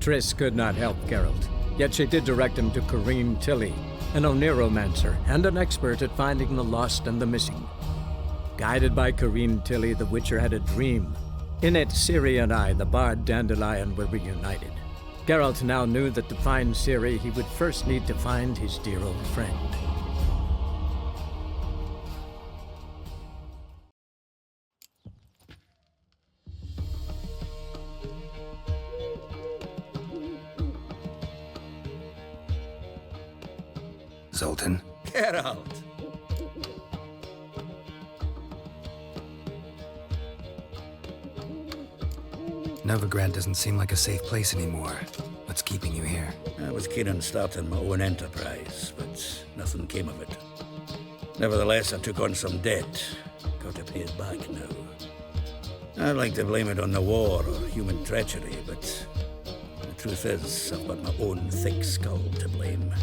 Triss could not help Geralt, yet she did direct him to Corrine Tilly, an Oniromancer and an expert at finding the lost and the missing. Guided by Corrine Tilly, the Witcher had a dream. In it, Ciri and I, the bard Dandelion, were reunited. Geralt now knew that to find Ciri, he would first need to find his dear old friend. Zoltan? Geralt! Novigrad doesn't seem like a safe place anymore. What's keeping you here? I was keen on starting my own enterprise, but nothing came of it. Nevertheless, I took on some debt. Got to pay it back now. I'd like to blame it on the war or human treachery, but the truth is, I've got my own thick skull to blame.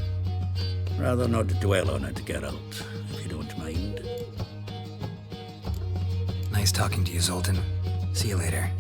Rather not dwell on it, Geralt, if you don't mind. Nice talking to you, Zoltan. See you later.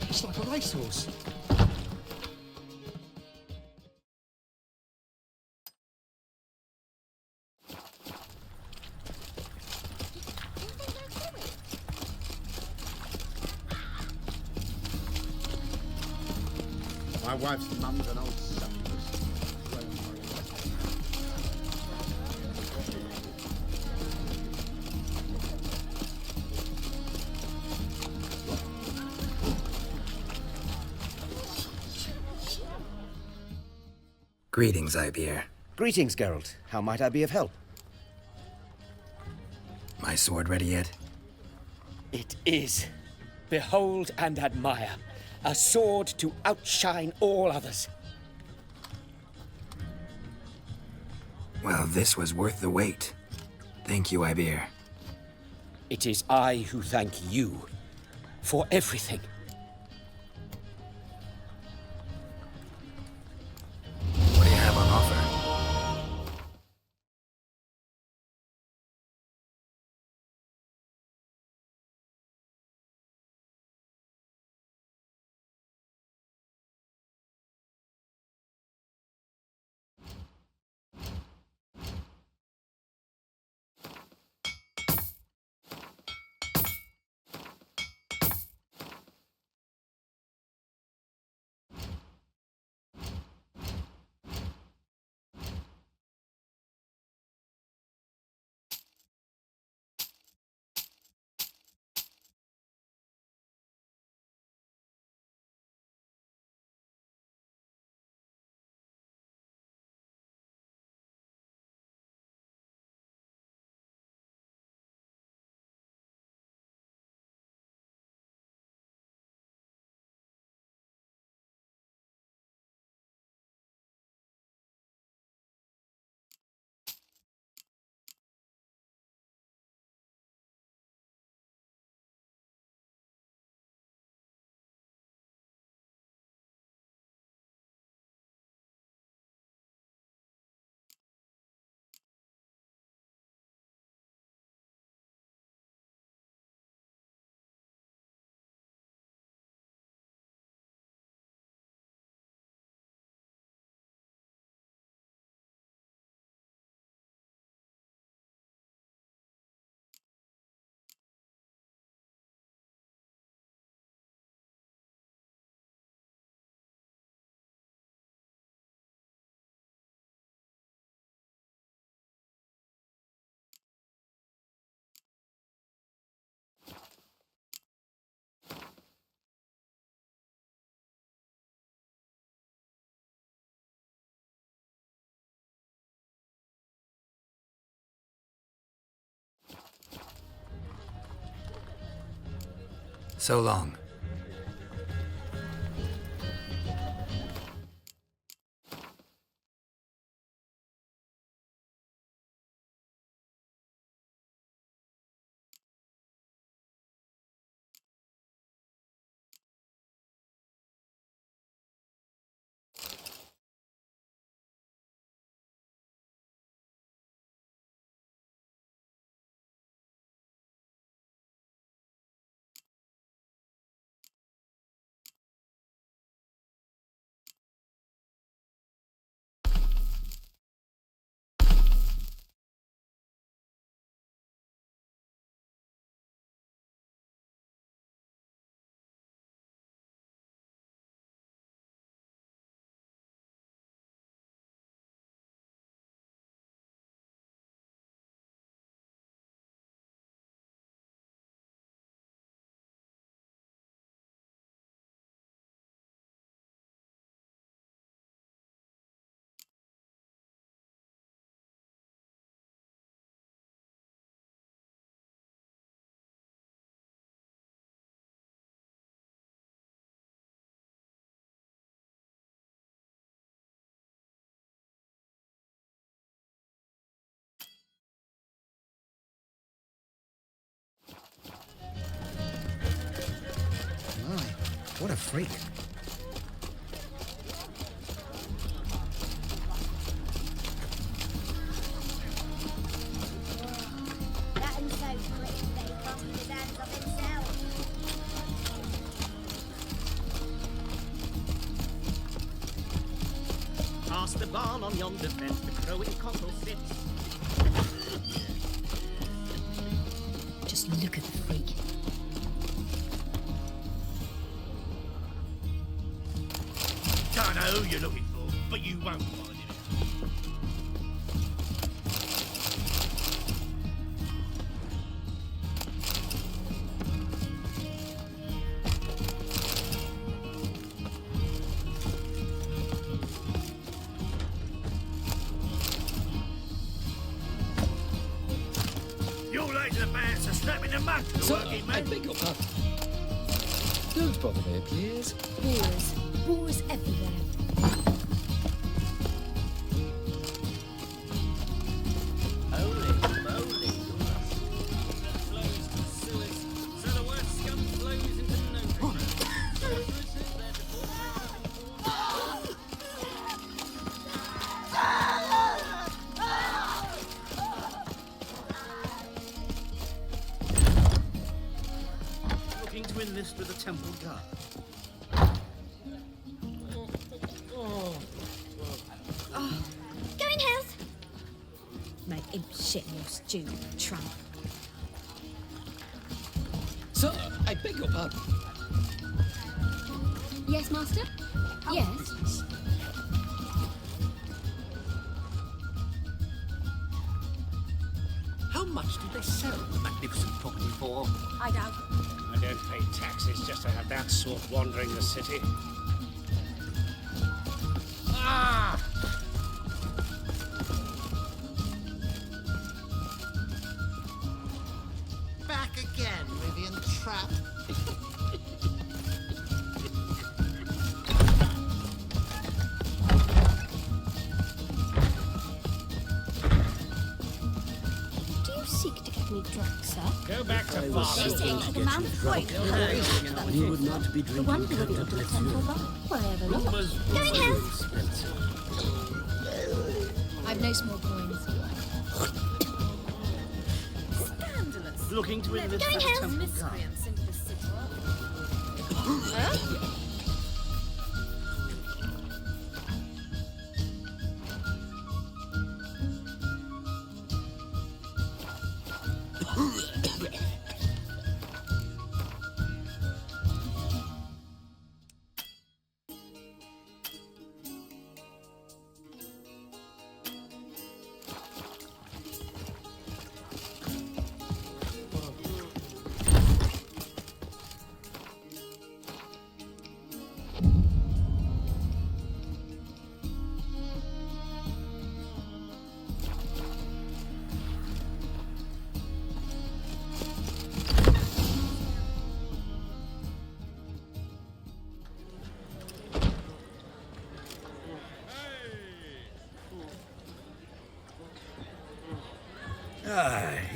It's like a racehorse. My wife's mum's an old succubus. Greetings, Ibeer. Greetings, Geralt. How might I be of help? My sword ready yet? It is. Behold and admire. A sword to outshine all others. Well, this was worth the wait. Thank you, Ibeer. It is I who thank you for everything. What do you have on offer? So long. My, what a freak. That and so quick they can't keep his hands off himself. Pass the barn on yonder fence, the crowing cockle sits. Just look at the freak. Don't know who you're looking for, but you won't find him. You're late to the band, so snap in the mud to the working man. beg your pardon. Don't bother me, please. Boars. Boars everywhere. Holy moly. Flows to the sewers, so the worst scum flows into nowhere. Looking to enlist with the Temple Guard. Go in health. Make him shit in your stew, tramp. Sir, I beg your pardon. Yes, master? Yes. How much did they sell the magnificent property for? I doubt. I don't pay taxes just to have that sort wandering the city. Ah! Back again, Rivian Trap. Do you seek to get me drunk, sir? Go back to You're father. saying that the man point. We would not be The one who would be to the temple bar. Why ever not? Go in health. I've no small coins. Scandalous. Looking to enlist Go in with the health. Temple Guard. Miscreants into the city. Huh?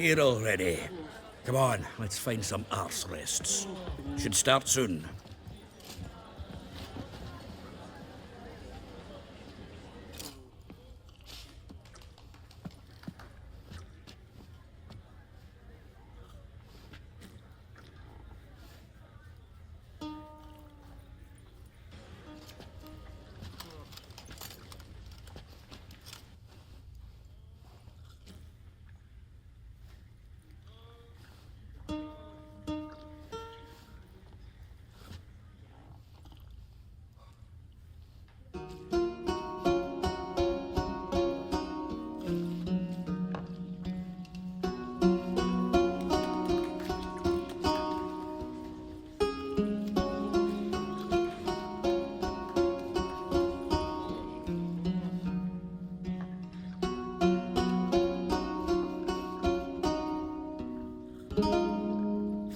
here already. Come on, let's find some arse rests. Should start soon.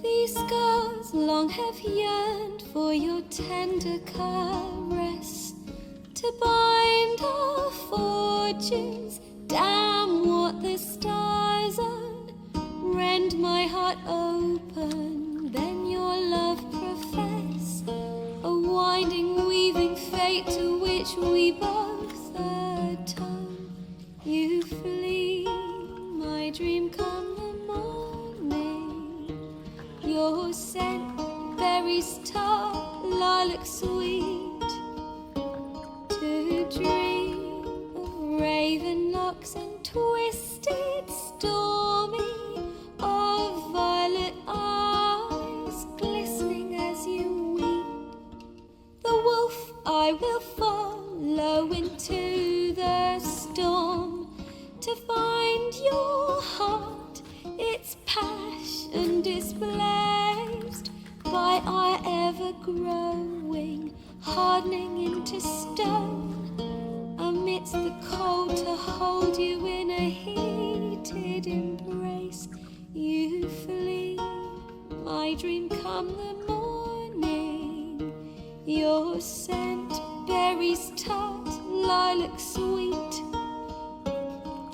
These scars long have yearned for your tender caress, to bind our fortunes. Damn what the stars own. Rend my heart open, then your love profess. A winding, weaving fate to which we both atone. You flee, my dream come the morning. Your scent, berries tart, lilac sweet. To dream of raven locks and twisted, stormy, of violet eyes glistening as you weep. The wolf I will follow into the storm, to find your heart, its passion displaced by our ever-growing, hardening into stone. Amidst the cold, to hold you in a heated embrace. You flee, my dream come the morning. Your scent, berries tart, lilac sweet.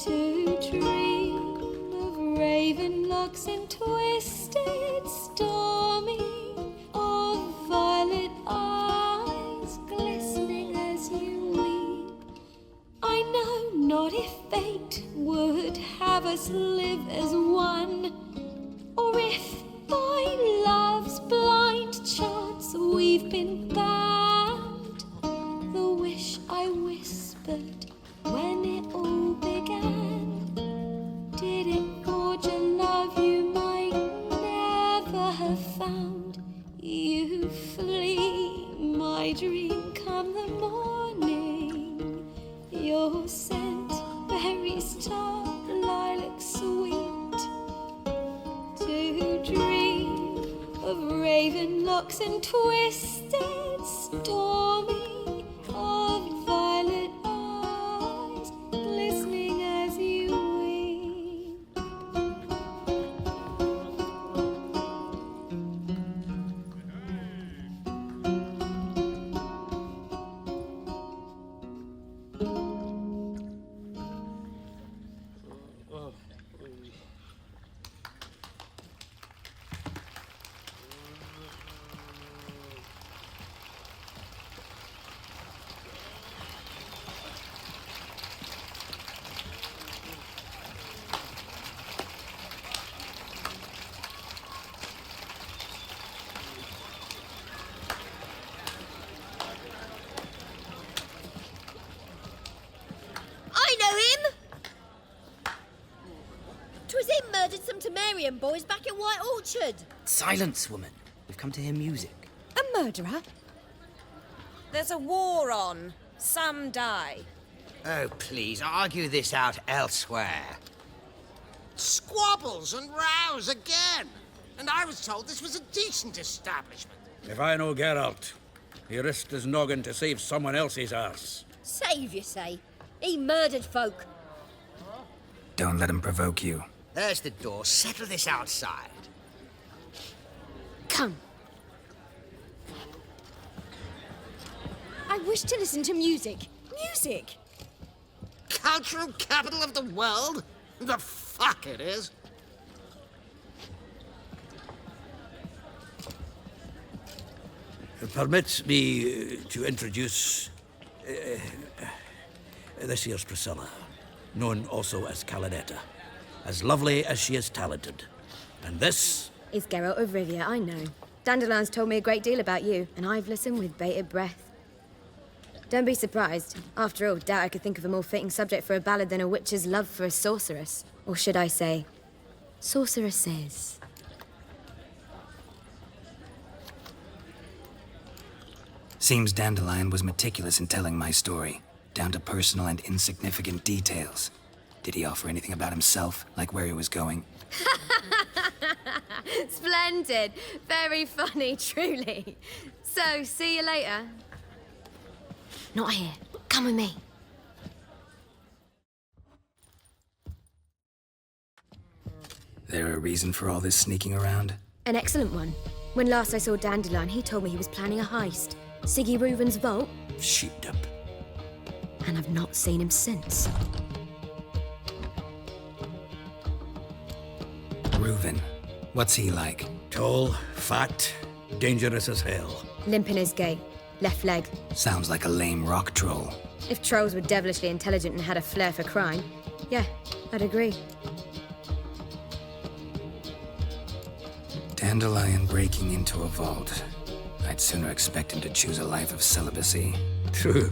To dream of raven locks and twisted, stormy, of violet eyes glistening as you weep. I know not if fate would have us live as one, or if by love's blind chance we've been bound. The wish I whispered when it all began, did it forge a love you might never have found? You flee, my dream come the morning. Your scent, berries tart, lilac sweet. To dream of raven locks and twisted, stormy, of violet eyes glistening as you weep. I know him! 'Twas him murdered some Temerian boys back in White Orchard. Silence, woman. We've come to hear music. A murderer? There's a war on. Some die. Oh, please, argue this out elsewhere. Squabbles and rows again. And I was told this was a decent establishment. If I know Geralt, he risked his noggin to save someone else's arse. Save, you say? He murdered folk. Don't let him provoke you. There's the door. Settle this outside. Come. I wish to listen to music. Music! Cultural capital of the world? The fuck it is. Permit me to introduce this here's Priscilla, known also as Calinetta. As lovely as she is talented. And this is Geralt of Rivia, I know. Dandelion's told me a great deal about you, and I've listened with bated breath. Don't be surprised. After all, doubt I could think of a more fitting subject for a ballad than a witch's love for a sorceress. Or should I say, sorceresses. Seems Dandelion was meticulous in telling my story, down to personal and insignificant details. Did he offer anything about himself, like where he was going? Splendid. Very funny, truly. So, see you later. Not here. Come with me. There a reason for all this sneaking around? An excellent one. When last I saw Dandelion, he told me he was planning a heist. Siggy Reuven's vault. sheepdip. And I've not seen him since. Reuven. What's he like? Tall, fat, dangerous as hell. Limp in his gait. Left leg. Sounds like a lame rock troll. If trolls were devilishly intelligent and had a flair for crime, yeah, I'd agree. Dandelion breaking into a vault. I'd sooner expect him to choose a life of celibacy. True.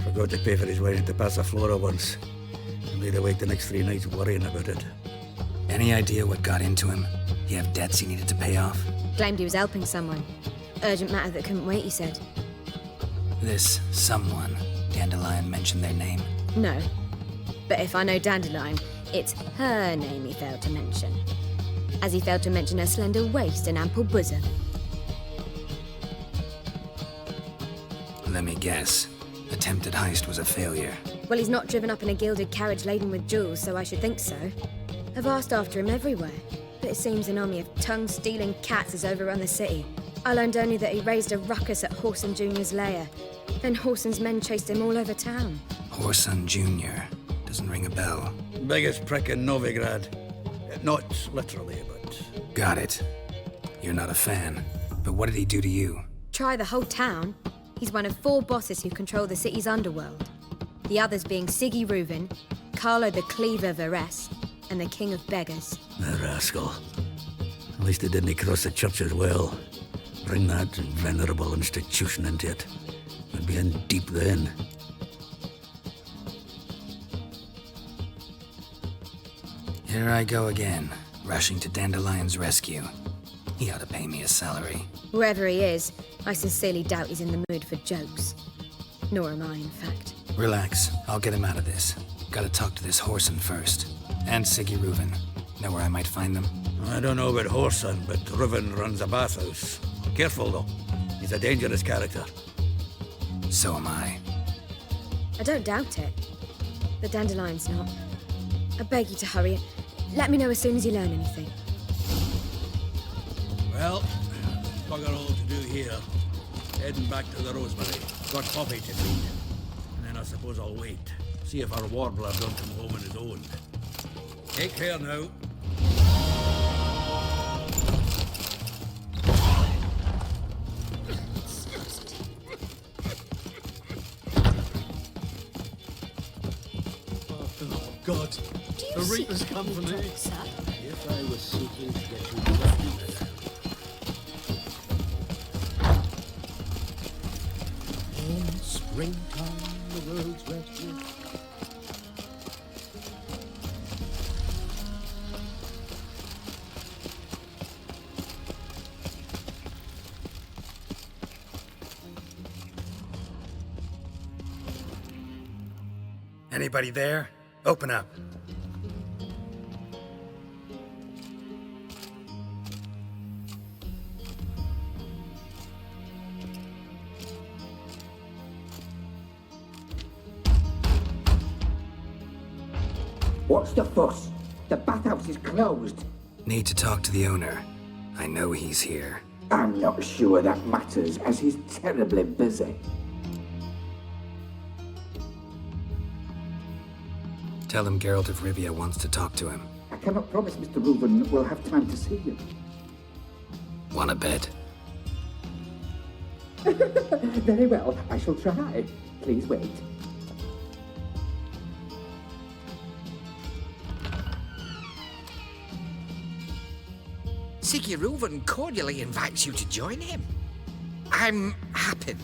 Forgot to pay for his wine at the Passaflora once. And laid awake the next 3 nights worrying about it. Any idea what got into him? He have debts he needed to pay off? Claimed he was helping someone. Urgent matter that couldn't wait, he said. This someone, Dandelion mentioned their name? No. But if I know Dandelion, it's her name he failed to mention. As he failed to mention her slender waist and ample bosom. Let me guess. Attempted heist was a failure. Well, he's not driven up in a gilded carriage laden with jewels, so I should think so. I've asked after him everywhere, but it seems an army of tongue-stealing cats has overrun the city. I learned only that he raised a ruckus at Whoreson Jr.'s lair. Then Whoreson's men chased him all over town. Whoreson Jr. Doesn't ring a bell. Biggest prick in Novigrad. Not literally, but... Got it. You're not a fan. But what did he do to you? Try the whole town. He's one of 4 bosses who control the city's underworld. The others being Siggy Reuven, Carlo the Cleaver Varese, and the King of Beggars. The rascal. At least he didn't cross the church as well. Bring that venerable institution into it. We'd be in deep then. Here I go again, rushing to Dandelion's rescue. He ought to pay me a salary. Whoever he is, I sincerely doubt he's in the mood for jokes. Nor am I, in fact. Relax, I'll get him out of this. Gotta talk to this Whoreson first. And Siggy Reuven. Know where I might find them? I don't know about Whoreson, but Reuven runs a bathhouse. Careful, though. He's a dangerous character. So am I. I don't doubt it. But Dandelion's not. I beg you to hurry. Let me know as soon as you learn anything. Well, bugger all to do here. Heading back to the Rosemary. Got Poppy to feed. And then I suppose I'll wait. See if our warbler don't come home on his own. Take care now. Oh, God. The Reapers come for me. If I was seeking to get you left in springtime, the world's rescue. Anybody there? Open up. What's the fuss? The bathhouse is closed. Need to talk to the owner. I know he's here. I'm not sure that matters, as he's terribly busy. Tell him Geralt of Rivia wants to talk to him. I cannot promise Mr. Reuven will have time to see you. Wanna bet? Very well, I shall try. Please wait. Siggy Reuven cordially invites you to join him. I'm happy.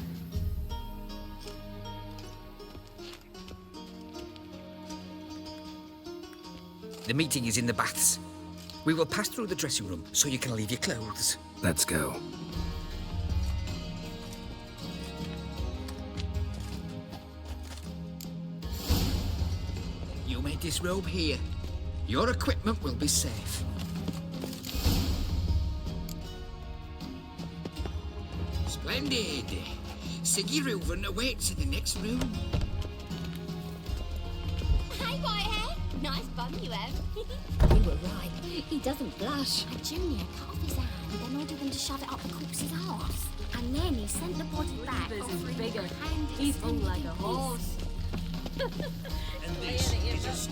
The meeting is in the baths. We will pass through the dressing room so you can leave your clothes. Let's go. You may disrobe here. Your equipment will be safe. Splendid. Siggy Reuven awaits in the next room. Hi, Whitehair. Nice bum you have. You were right. He doesn't blush. And Junior cut off his hand, then ordered them to shove it up the corpse's arse. And then he sent the body back. Is bigger. He's full like a horse. And this is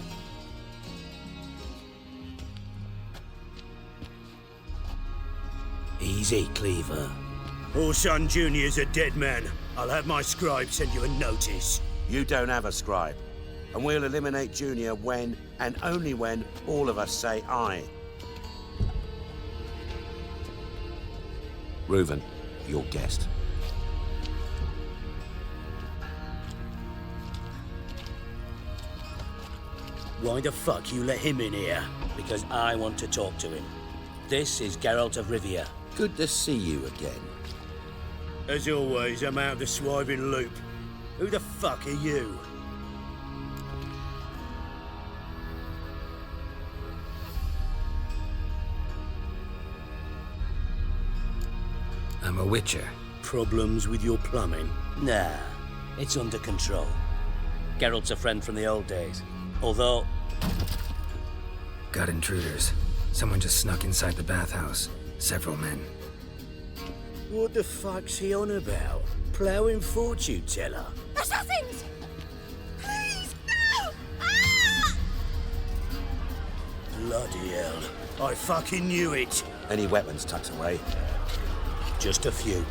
Easy, Cleaver. Orson Jr.'s a dead man. I'll have my scribe send you a notice. You don't have a scribe. And we'll eliminate Junior when, and only when, all of us say aye. Reuven, your guest. Why the fuck you let him in here? Because I want to talk to him. This is Geralt of Rivia. Good to see you again. As always, I'm out of the swiving loop. Who the fuck are you? I'm a witcher. Problems with your plumbing? Nah, it's under control. Geralt's a friend from the old days. Although... Got intruders. Someone just snuck inside the bathhouse. Several men. What the fuck's he on about? Ploughing fortune teller? Assassins! Please, no! Ah! Bloody hell. I fucking knew it. Any weapons tucked away? Just a few.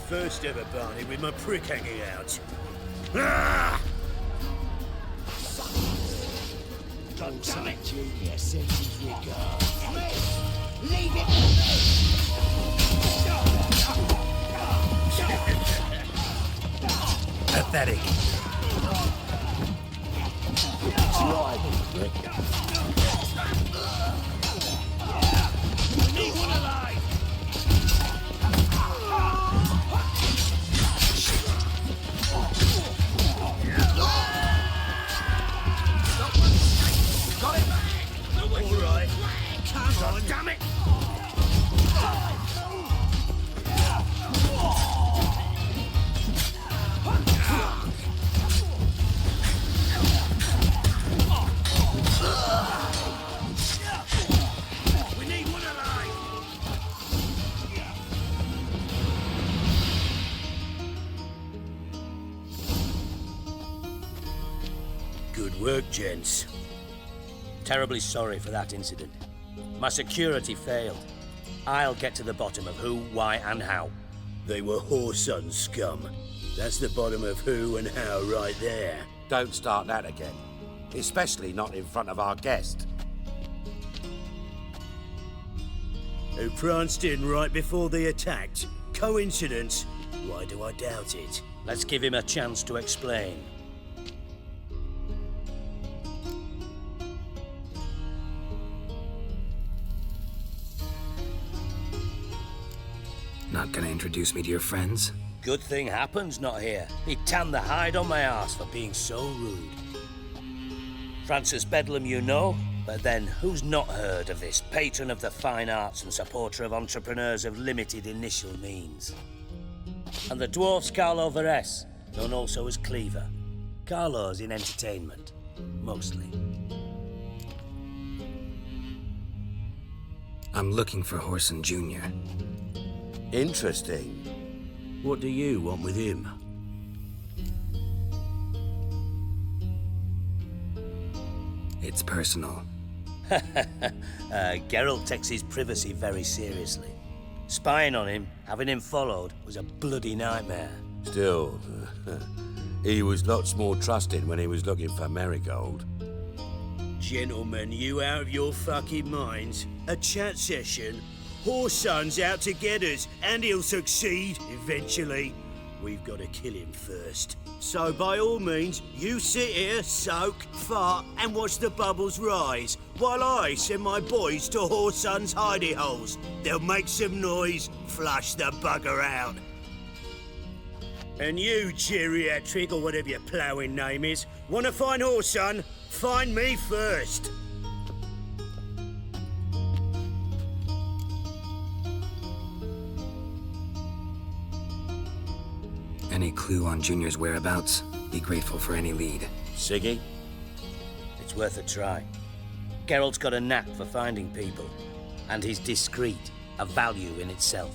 First ever Barney with my prick hanging out. Ah! God damn it! Junior sends his regards. Leave it! Pathetic. Need one alive! Got it! All right. Come on, damn it! We need one alive! Good work, gents. Terribly sorry for that incident. My security failed. I'll get to the bottom of who, why, and how. They were whoreson scum. That's the bottom of who and how right there. Don't start that again. Especially not in front of our guest. Who pranced in right before they attacked. Coincidence? Why do I doubt it? Let's give him a chance to explain. Not gonna introduce me to your friends? Good thing Happen's not here. He tanned the hide on my arse for being so rude. Francis Bedlam you know, but then who's not heard of this patron of the fine arts and supporter of entrepreneurs of limited initial means? And the dwarf's Carlo Veres, known also as Cleaver. Carlo's in entertainment, mostly. I'm looking for Whoreson Jr. Interesting. What do you want with him? It's personal. Geralt takes his privacy very seriously. Spying on him, having him followed, was a bloody nightmare. Still, he was lots more trusted when he was looking for Marigold. Gentlemen, you out of your fucking minds? A chat session? Whoreson's out to get us, and he'll succeed eventually. We've got to kill him first. So by all means, you sit here, soak, fart, and watch the bubbles rise, while I send my boys to Whoreson's hidey holes. They'll make some noise, flush the bugger out. And you, geriatric, or whatever your ploughing name is, want to find Whoreson? Find me first. Any clue on Junior's whereabouts? Be grateful for any lead. Siggy? It's worth a try. Geralt's got a knack for finding people, and he's discreet, a value in itself.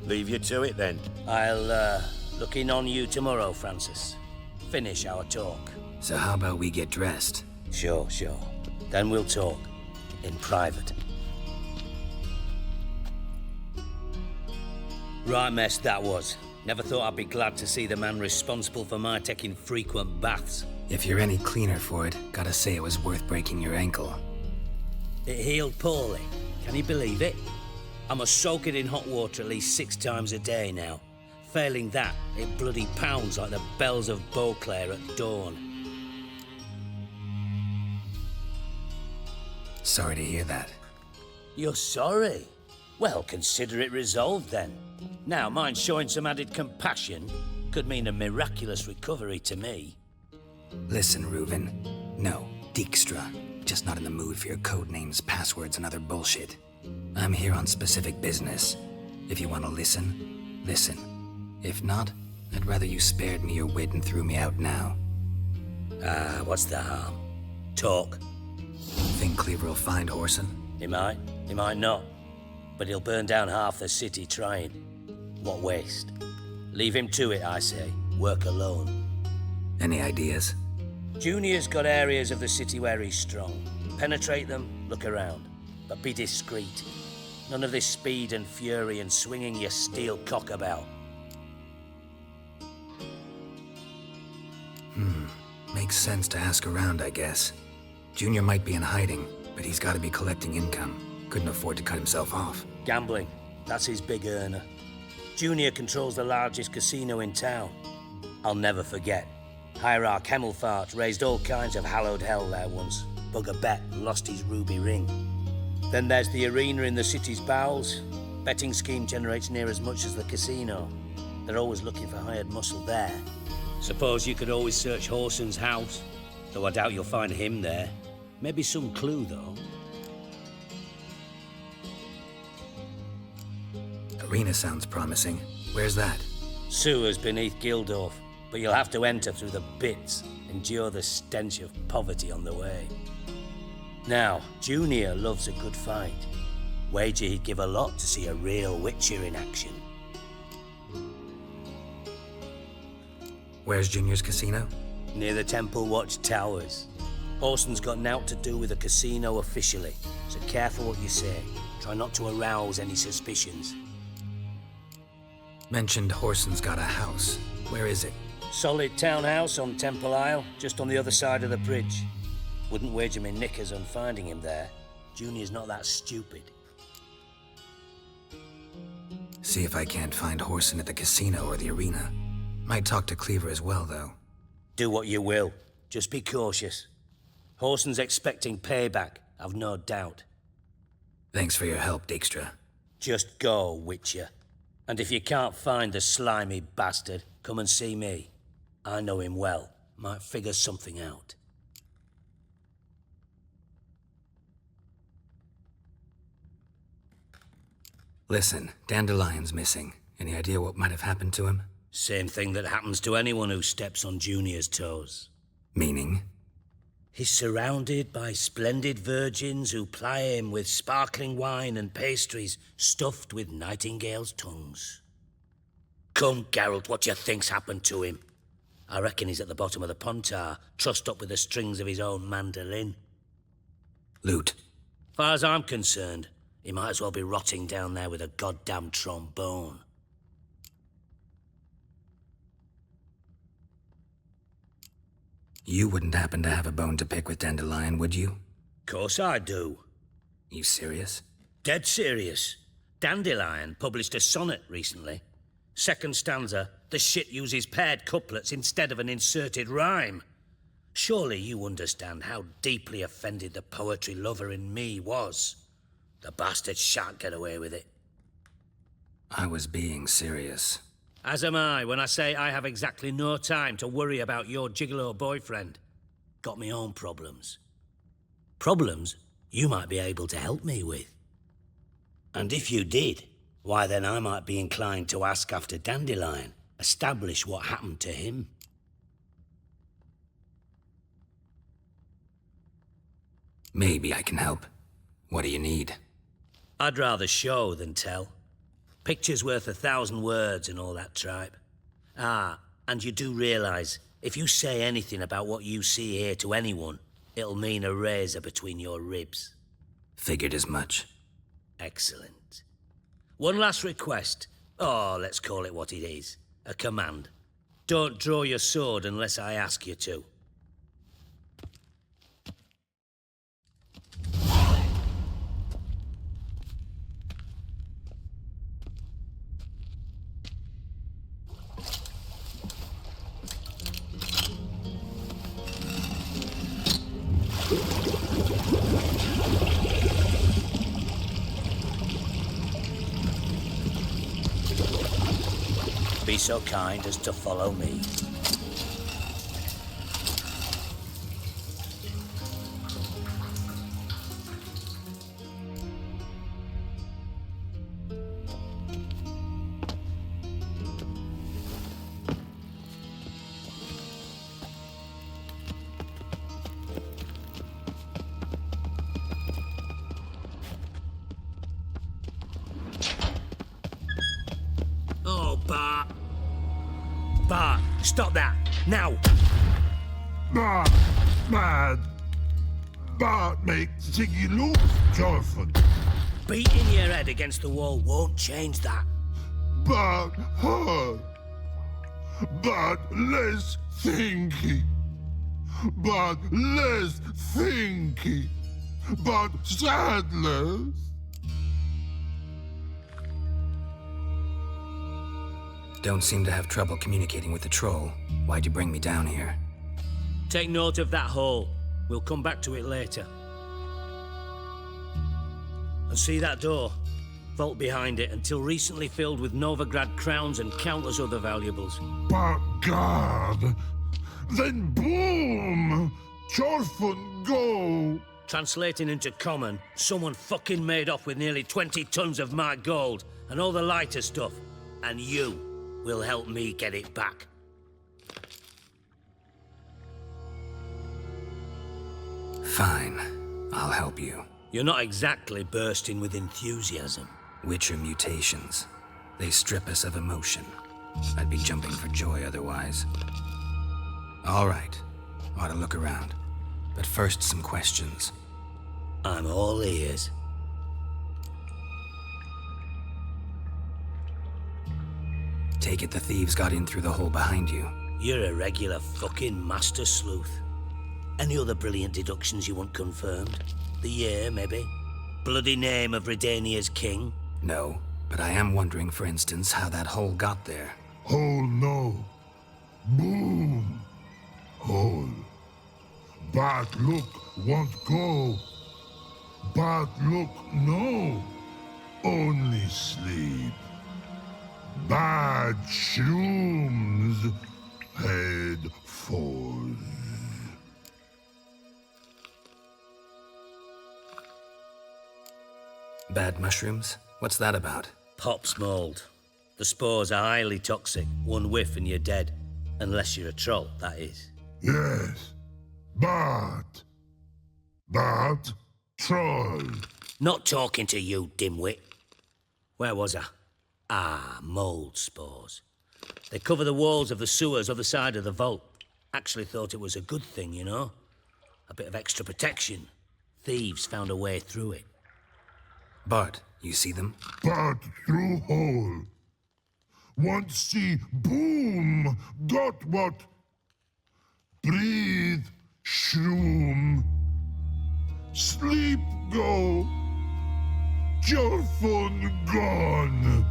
Leave you to it then. I'll look in on you tomorrow, Francis. Finish our talk. So how about we get dressed? Sure. Then we'll talk. In private. Right mess that was. Never thought I'd be glad to see the man responsible for my taking frequent baths. If you're any cleaner for it, gotta say it was worth breaking your ankle. It healed poorly. Can you believe it? I must soak it in hot water at least 6 times a day now. Failing that, it bloody pounds like the bells of Beauclair at dawn. Sorry to hear that. You're sorry? Well, consider it resolved then. Now, mind showing some added compassion could mean a miraculous recovery to me. Listen, Reuven. No, Dijkstra. Just not in the mood for your code names, passwords, and other bullshit. I'm here on specific business. If you want to listen, listen. If not, I'd rather you spared me your wit and threw me out now. What's the harm? Talk. Think Cleaver will find Whoreson? He might not. But he'll burn down half the city trying. What waste. Leave him to it, I say. Work alone. Any ideas? Junior's got areas of the city where he's strong. Penetrate them, look around. But be discreet. None of this speed and fury and swinging your steel cock about. Makes sense to ask around, I guess. Junior might be in hiding, but he's got to be collecting income. Couldn't afford to cut himself off. Gambling. That's his big earner. Junior controls the largest casino in town. I'll never forget. Hierarch Hemmelfart raised all kinds of hallowed hell there once. Bugger bet and lost his ruby ring. Then there's the arena in the city's bowels. Betting scheme generates near as much as the casino. They're always looking for hired muscle there. Suppose you could always search Whoreson's house. Though I doubt you'll find him there. Maybe some clue, though. Arena sounds promising. Where's that? Sewers beneath Gildorf, but you'll have to enter through the bits, endure the stench of poverty on the way. Now, Junior loves a good fight. Wager he'd give a lot to see a real Witcher in action. Where's Junior's casino? Near the Temple Watch Towers. Whoreson's got naught to do with the casino officially, so careful what you say. Try not to arouse any suspicions. Mentioned Whoreson's got a house. Where is it? Solid townhouse on Temple Isle, just on the other side of the bridge. Wouldn't wager me knickers on finding him there. Junior's not that stupid. See if I can't find Whoreson at the casino or the arena. Might talk to Cleaver as well, though. Do what you will. Just be cautious. Whoreson's expecting payback, I've no doubt. Thanks for your help, Dijkstra. Just go, Witcher. And if you can't find the slimy bastard, come and see me. I know him well. Might figure something out. Listen, Dandelion's missing. Any idea what might have happened to him? Same thing that happens to anyone who steps on Junior's toes. Meaning? He's surrounded by splendid virgins who ply him with sparkling wine and pastries stuffed with nightingales' tongues. Come, Geralt, what do you think's happened to him? I reckon he's at the bottom of the pontar, trussed up with the strings of his own mandolin. Loot. Far as I'm concerned, he might as well be rotting down there with a goddamn trombone. You wouldn't happen to have a bone to pick with Dandelion, would you? Course I do. You serious? Dead serious. Dandelion published a sonnet recently. Second stanza, the shit uses paired couplets instead of an inserted rhyme. Surely you understand how deeply offended the poetry lover in me was. The bastard shan't get away with it. I was being serious. As am I when I say I have exactly no time to worry about your gigolo boyfriend. Got me own problems. Problems you might be able to help me with. And if you did, why then I might be inclined to ask after Dandelion, establish what happened to him. Maybe I can help. What do you need? I'd rather show than tell. Picture's worth 1,000 words and all that tripe. Ah, and you do realise, if you say anything about what you see here to anyone, it'll mean a razor between your ribs. Figured as much. Excellent. One last request. Oh, let's call it what it is. A command. Don't draw your sword unless I ask you to. Be so kind as to follow me. Oh, Bart. Bart, stop that, now! Bart, mad. Bart make Ziggy loose, Jonathan. Beating your head against the wall won't change that. Bart hurt. Bart less thinky. Bart less thinky. Bart sadless. Don't seem to have trouble communicating with the troll. Why'd you bring me down here? Take note of that hole. We'll come back to it later. And see that door? Vault behind it, until recently filled with Novigrad crowns and countless other valuables. But God, then boom! Chorfun go! Translating into common, someone fucking made off with nearly 20 tons of my gold and all the lighter stuff. And you will help me get it back. Fine. I'll help you. You're not exactly bursting with enthusiasm. Witcher mutations. They strip us of emotion. I'd be jumping for joy otherwise. All right. Ought to look around. But first, some questions. I'm all ears. Take it the thieves got in through the hole behind you. You're a regular fucking master sleuth. Any other brilliant deductions you want confirmed? The year, maybe? Bloody name of Redania's king? No, but I am wondering, for instance, how that hole got there. Hole no. Boom. Hole. Bad look won't go. Bad look no. Only sleep. Bad shrooms. Head falls. Bad mushrooms? What's that about? Pop's mold. The spores are highly toxic. One whiff and you're dead. Unless you're a troll, that is. Yes. Bad. Bad troll. Not talking to you, dimwit. Where was I? Ah, mold spores. They cover the walls of the sewers other side of the vault. Actually thought it was a good thing, you know? A bit of extra protection. Thieves found a way through it. Bart, you see them? Part through hole. Want see boom, dot what? Breathe, shroom. Sleep go. Your phone gone.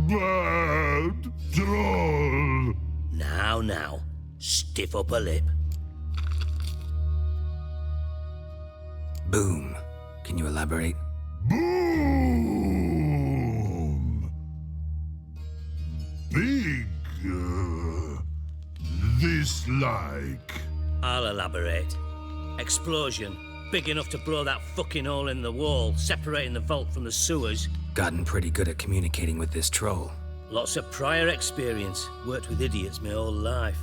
Bad troll. Now, stiff up a lip. Boom. Can you elaborate? Boom. Big. This like. I'll elaborate. Explosion. Big enough to blow that fucking hole in the wall, separating the vault from the sewers. Gotten pretty good at communicating with this troll. Lots of prior experience. Worked with idiots my whole life.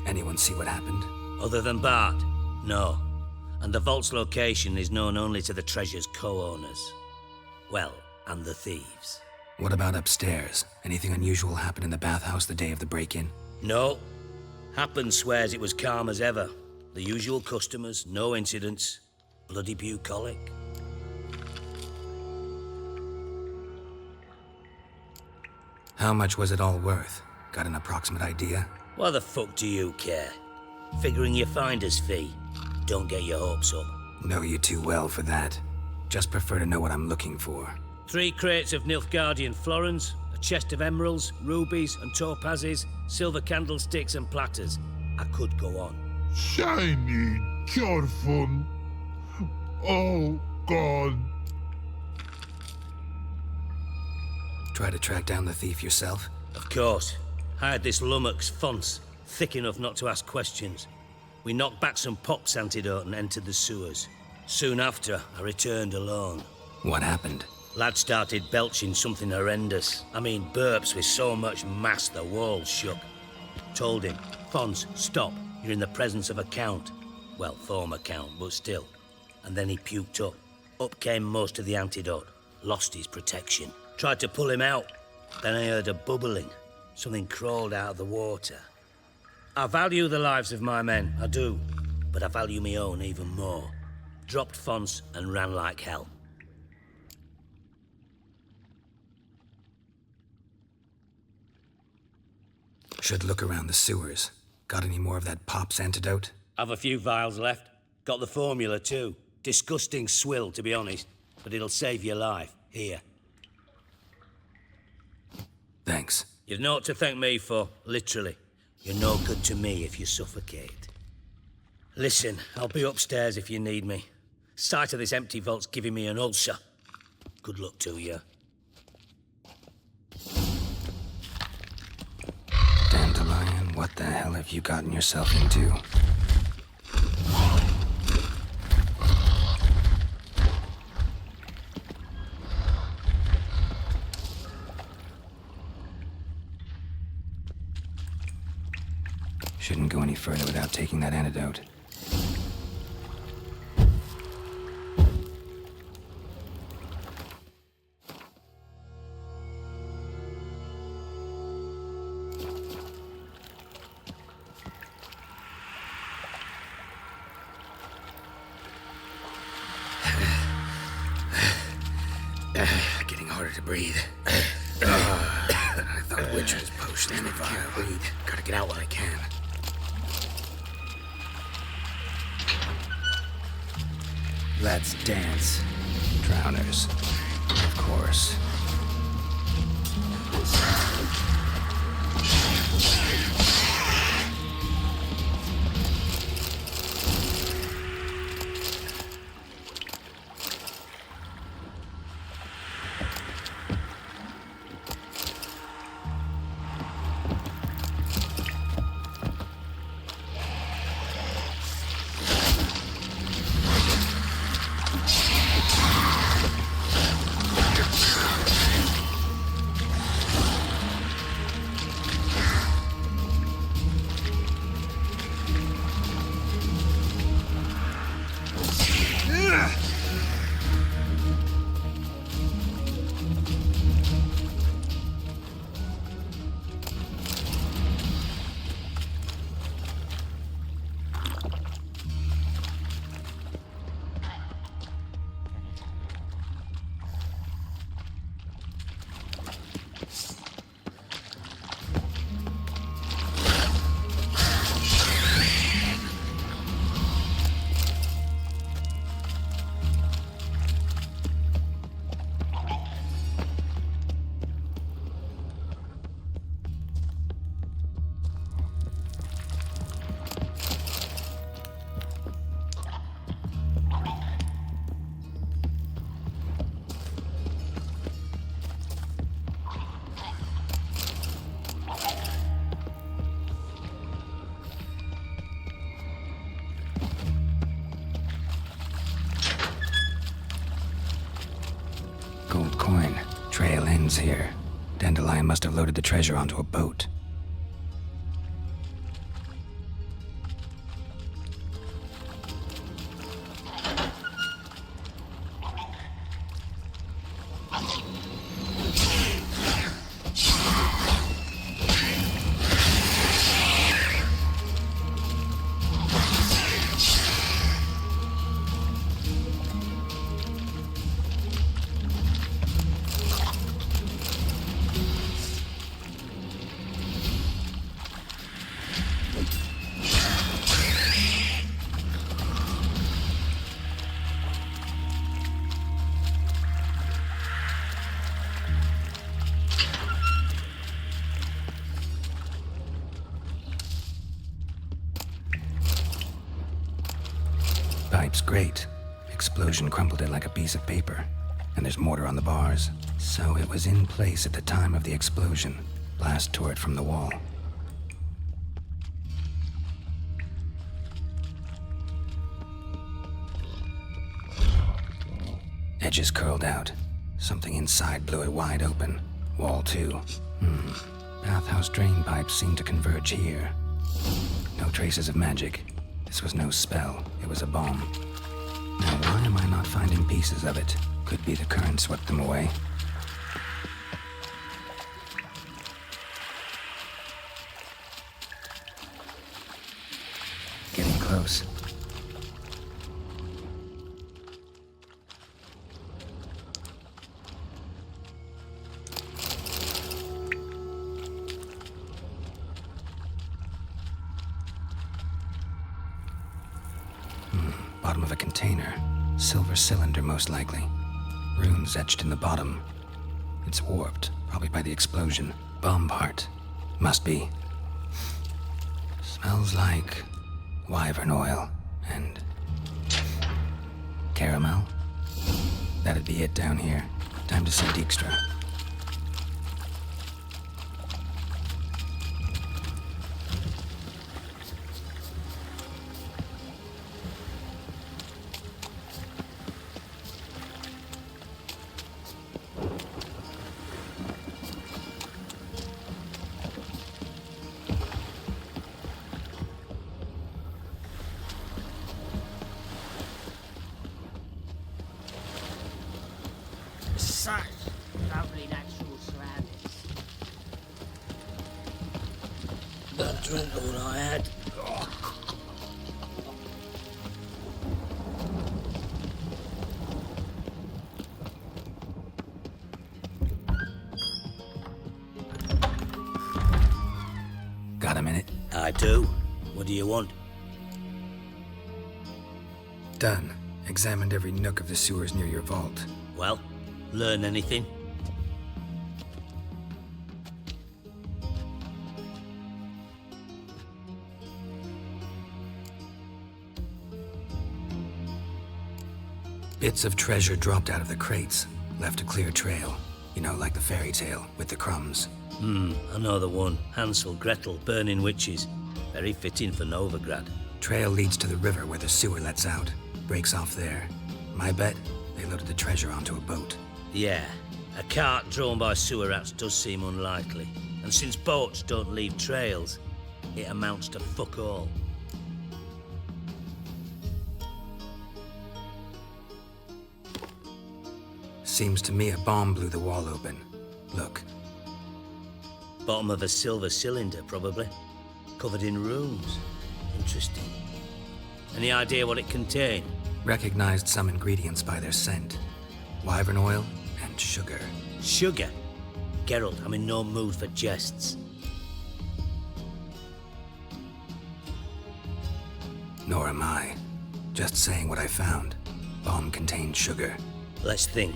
Anyone see what happened? Other than Bart? No. And the vault's location is known only to the treasure's co-owners. Well, and the thieves. What about upstairs? Anything unusual happen in the bathhouse the day of the break-in? No. Happen swears it was calm as ever. The usual customers, no incidents. Bloody bucolic. How much was it all worth? Got an approximate idea? Why the fuck do you care? Figuring your finder's fee. Don't get your hopes up. Know you too well for that. Just prefer to know what I'm looking for. 3 crates of Nilfgaardian florins, a chest of emeralds, rubies and topazes, silver candlesticks and platters. I could go on. Shiny, careful. All gone. Try to track down the thief yourself? Of course. Hired this lummox, Fonce, thick enough not to ask questions. We knocked back some pops antidote and entered the sewers. Soon after, I returned alone. What happened? Lad started belching something horrendous. I mean, burps with so much mass the walls shook. Told him, Fonce, stop. You're in the presence of a count. Well, former count, but still. And then he puked up. Up came most of the antidote. Lost his protection. Tried to pull him out. Then I heard a bubbling. Something crawled out of the water. I value the lives of my men, I do. But I value my own even more. Dropped Fonce and ran like hell. Should look around the sewers. Got any more of that Pop's antidote? I've a few vials left. Got the formula too. Disgusting swill, to be honest. But it'll save your life. Here. Thanks. You've naught to thank me for, literally. You're no good to me if you suffocate. Listen, I'll be upstairs if you need me. Sight of this empty vault's giving me an ulcer. Good luck to you. Dandelion, what the hell have you gotten yourself into? Shouldn't go any further without taking that antidote. Getting harder to breathe. I thought Witcher's potion would can't breathe. Gotta get out while I can. Let's dance. Drowners. Of course. ruins here. Dandelion must have loaded the treasure onto a boat. Pipe's great. Explosion crumpled it like a piece of paper. And there's mortar on the bars. So it was in place at the time of the explosion. Blast tore it from the wall. Edges curled out. Something inside blew it wide open. Wall too. Bathhouse drain pipes seem to converge here. No traces of magic. This was no spell. It was a bomb. Now why am I not finding pieces of it? Could be the current swept them away. Getting close. Bottom of a container. Silver cylinder, most likely. Runes etched in the bottom. It's warped, probably by the explosion. Bomb part. Must be. Smells like wyvern oil and caramel. That'd be it down here. Time to see Dijkstra. Such lovely natural surroundings. Don't drink all I had. Got a minute? I do. What do you want? Done. Examined every nook of the sewers near your vault. Well, learn anything? Bits of treasure dropped out of the crates. Left a clear trail. You know, like the fairy tale, with the crumbs. I know the one. Hansel, Gretel, burning witches. Very fitting for Novigrad. Trail leads to the river where the sewer lets out. Breaks off there. My bet, they loaded the treasure onto a boat. Yeah, a cart drawn by sewer rats does seem unlikely. And since boats don't leave trails, it amounts to fuck all. Seems to me a bomb blew the wall open. Look. Bottom of a silver cylinder, probably. Covered in runes. Interesting. Any idea what it contained? Recognized some ingredients by their scent. Wyvern oil and sugar. Sugar? Geralt, I'm in no mood for jests. Nor am I. Just saying what I found. Bomb contained sugar. Let's think.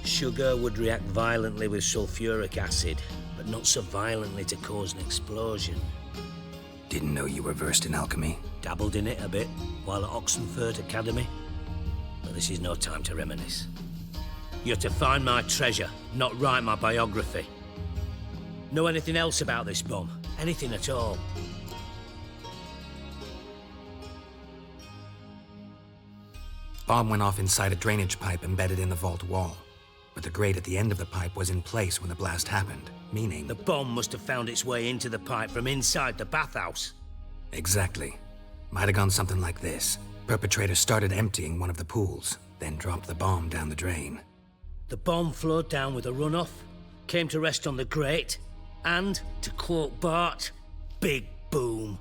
Sugar would react violently with sulfuric acid, but not so violently to cause an explosion. Didn't know you were versed in alchemy. Dabbled in it a bit while at Oxenford Academy. But this is no time to reminisce. You're to find my treasure, not write my biography. Know anything else about this bomb? Anything at all? Bomb went off inside a drainage pipe embedded in the vault wall. but the grate at the end of the pipe was in place when the blast happened, meaning... The bomb must have found its way into the pipe from inside the bathhouse. Exactly. Might have gone something like this. Perpetrator started emptying one of the pools, then dropped the bomb down the drain. The bomb flowed down with a runoff, came to rest on the grate, and, to quote Bart, big boom.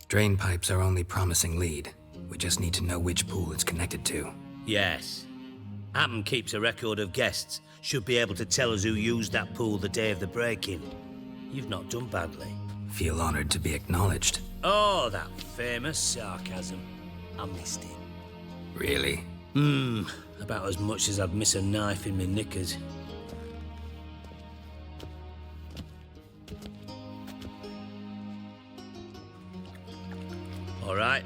Drain pipes are only promising lead. We just need to know which pool it's connected to. Yes. Hammond keeps a record of guests. Should be able to tell us who used that pool the day of the break-in. You've not done badly. Feel honored to be acknowledged. Oh, that famous sarcasm. I missed it. Really? About as much as I'd miss a knife in my knickers. All right.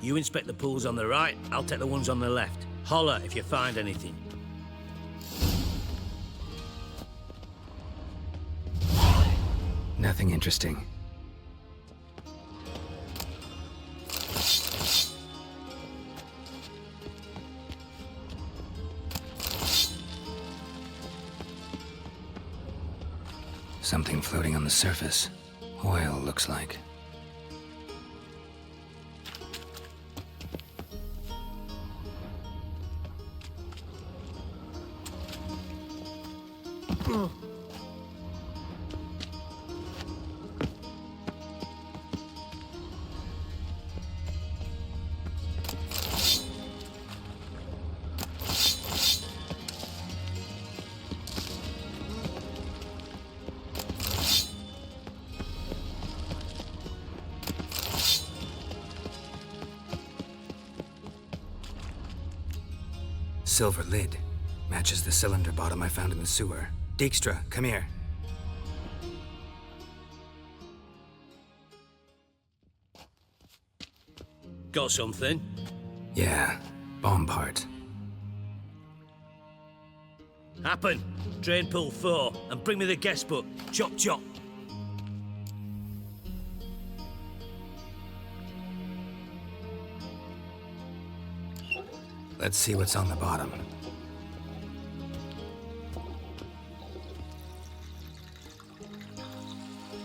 You inspect the pools on the right, I'll take the ones on the left. Holler if you find anything. Nothing interesting. Something floating on the surface. Oil, looks like. Silver lid. Matches the cylinder bottom I found in the sewer. Dijkstra, come here. Got something? Yeah, bomb part. Happen. Drain pool 4, and bring me the guest book. Chop chop. Let's see what's on the bottom.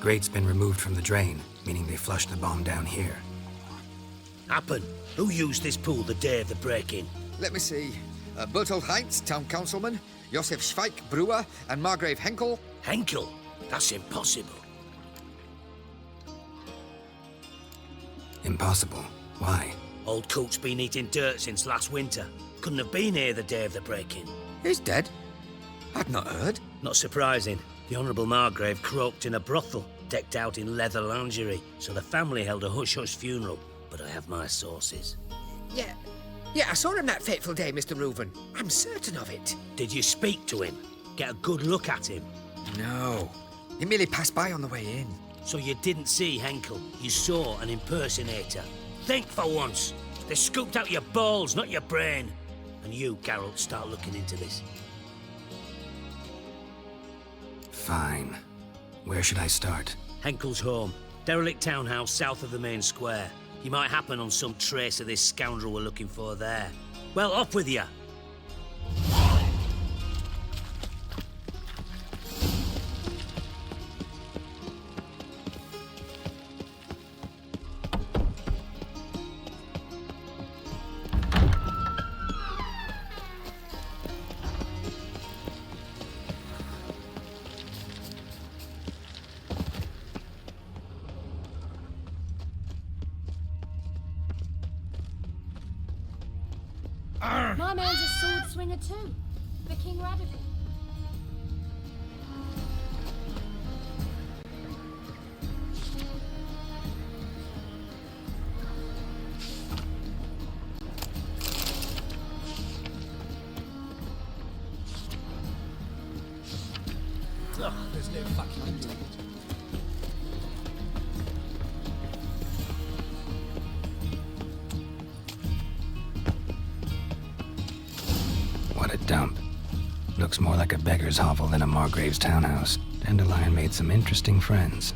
Grate's been removed from the drain, meaning they flushed the bomb down here. Happen. Who used this pool the day of the break-in? Let me see. Bertolt Heinz, town councilman, Josef Schweik, brewer, and Margrave Henkel. Henkel? That's impossible. Impossible. Why? Old Coot's been eating dirt since last winter. Couldn't have been here the day of the break-in. He's dead? I'd not heard. Not surprising. The Honourable Margrave croaked in a brothel, decked out in leather lingerie, so the family held a hush-hush funeral. But I have my sources. Yeah, I saw him that fateful day, Mr. Reuven. I'm certain of it. Did you speak to him? Get a good look at him? No. He merely passed by on the way in. So you didn't see Henkel? You saw an impersonator? Think for once. They scooped out your balls, not your brain. And you, Geralt, start looking into this. Fine. Where should I start? Henkel's home. Derelict townhouse south of the main square. You might happen on some trace of this scoundrel we're looking for there. Well, off with you! My man's a sword swinger too. The King Radovid. Ugh, there's no fucking end to it. What a dump. Looks more like a beggar's hovel than a Margrave's townhouse. Dandelion made some interesting friends.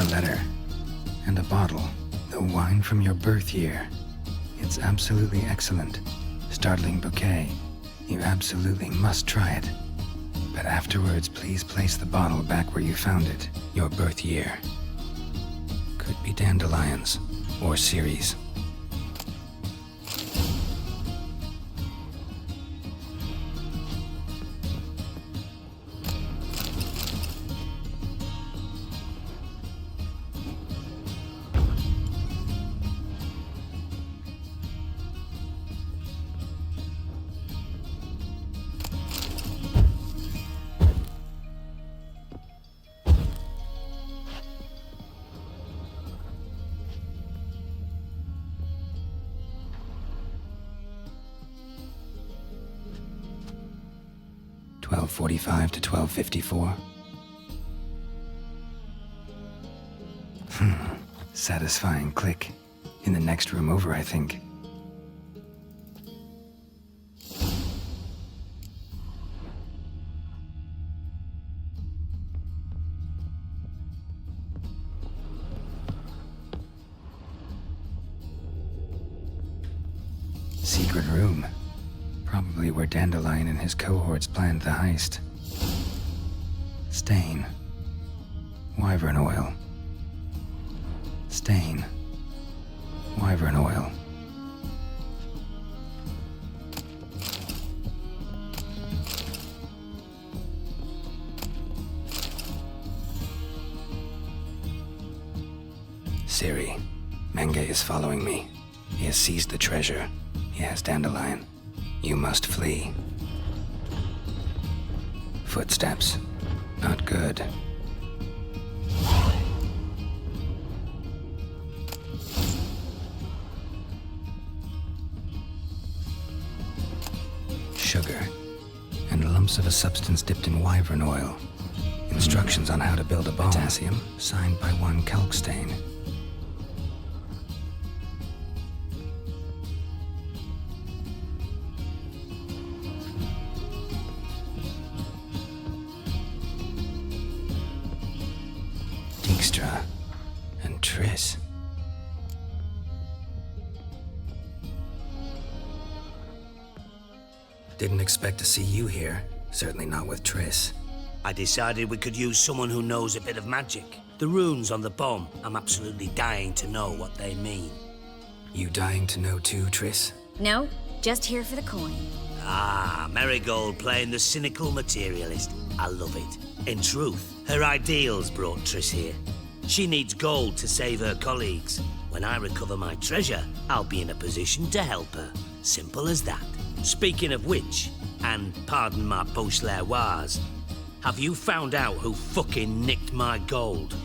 A letter. And a bottle. The wine from your birth year. It's absolutely excellent. Startling bouquet. You absolutely must try it. But afterwards, please place the bottle back where you found it. Your birth year. Could be dandelions. Or Ceres. .45 to 12:54. Satisfying click. In the next room over, I think. Secret room. Probably where Dandelion and his cohorts planned the heist. Stain. Wyvern oil. Stain. Wyvern oil. Siri, Menge is following me. He has seized the treasure. He has Dandelion. You must flee. Footsteps. Not good. Sugar. And lumps of a substance dipped in wyvern oil. Instructions on how to build a bomb. Potassium, signed by one Kalkstain. Dijkstra and Triss. Didn't expect to see you here. Certainly not with Triss. I decided we could use someone who knows a bit of magic. The runes on the bomb, I'm absolutely dying to know what they mean. You dying to know too, Triss? No, just here for the coin. Ah, Marigold playing the cynical materialist. I love it. In truth, her ideals brought Triss here. She needs gold to save her colleagues. When I recover my treasure, I'll be in a position to help her. Simple as that. Speaking of which, and pardon my post-l'airoise, have you found out who fucking nicked my gold?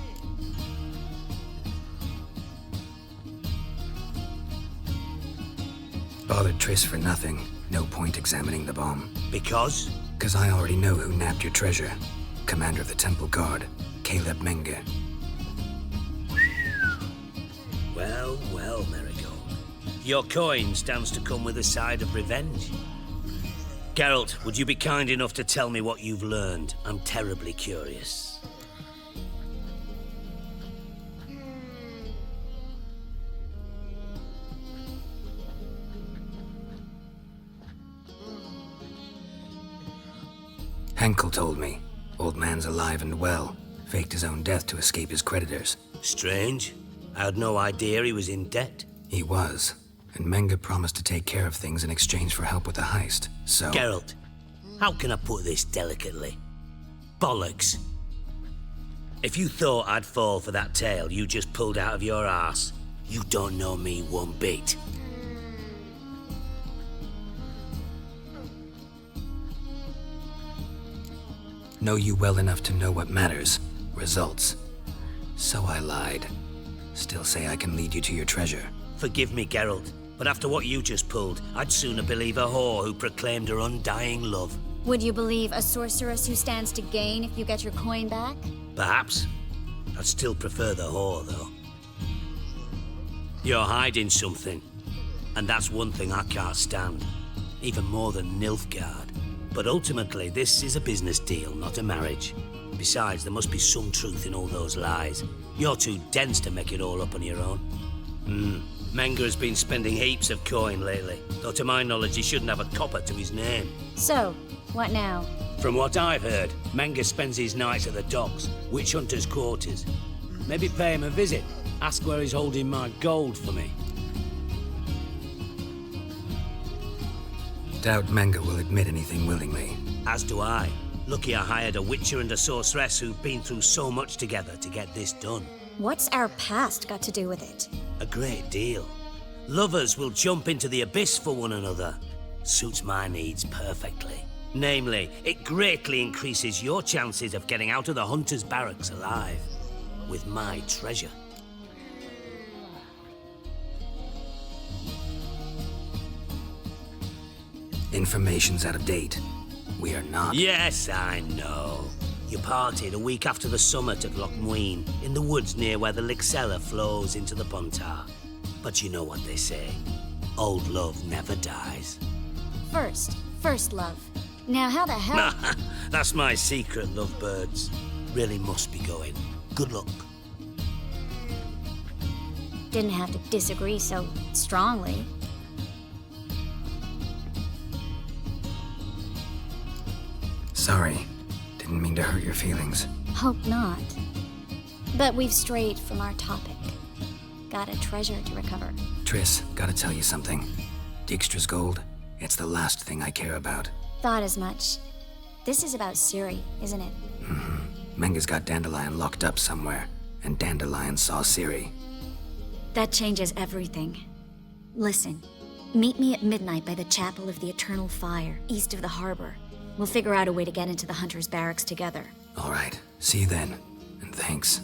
Bothered Triss for nothing. No point examining the bomb. Because? Because I already know who nabbed your treasure. Commander of the Temple Guard, Caleb Menge. Well, well, Marigold. Your coin stands to come with a side of revenge. Geralt, would you be kind enough to tell me what you've learned? I'm terribly curious. Henkel told me. Old man's alive and well. Faked his own death to escape his creditors. Strange. I had no idea he was in debt. He was. And Menge promised to take care of things in exchange for help with the heist, so... Geralt, how can I put this delicately? Bollocks. If you thought I'd fall for that tale you just pulled out of your arse, you don't know me one bit. Know you well enough to know what matters. Results. So I lied. Still say I can lead you to your treasure. Forgive me, Geralt, but after what you just pulled, I'd sooner believe a whore who proclaimed her undying love. Would you believe a sorceress who stands to gain if you get your coin back? Perhaps. I'd still prefer the whore, though. You're hiding something, and that's one thing I can't stand. Even more than Nilfgaard. But ultimately, this is a business deal, not a marriage. Besides, there must be some truth in all those lies. You're too dense to make it all up on your own. Menga has been spending heaps of coin lately, though to my knowledge he shouldn't have a copper to his name. So, what now? From what I've heard, Menga spends his nights at the docks, witch hunters' quarters. Maybe pay him a visit. Ask where he's holding my gold for me. Doubt Menga will admit anything willingly. As do I. Lucky I hired a witcher and a sorceress who've been through so much together to get this done. What's our past got to do with it? A great deal. Lovers will jump into the abyss for one another. Suits my needs perfectly. Namely, it greatly increases your chances of getting out of the hunter's barracks alive. With my treasure. Information's out of date. We are not. Yes, I know. You parted a week after the summit at Loch Muin, in the woods near where the Lixella flows into the Puntar. But you know what they say. Old love never dies. First love. Now how the hell... That's my secret, lovebirds. Really must be going. Good luck. Didn't have to disagree so strongly. Sorry. Didn't mean to hurt your feelings. Hope not. But we've strayed from our topic. Got a treasure to recover. Triss, gotta tell you something. Dijkstra's gold, it's the last thing I care about. Thought as much. This is about Ciri, isn't it? Menga's got Dandelion locked up somewhere, and Dandelion saw Ciri. That changes everything. Listen, meet me at midnight by the Chapel of the Eternal Fire, east of the harbor. We'll figure out a way to get into the Hunter's barracks together. All right, see you then, and thanks.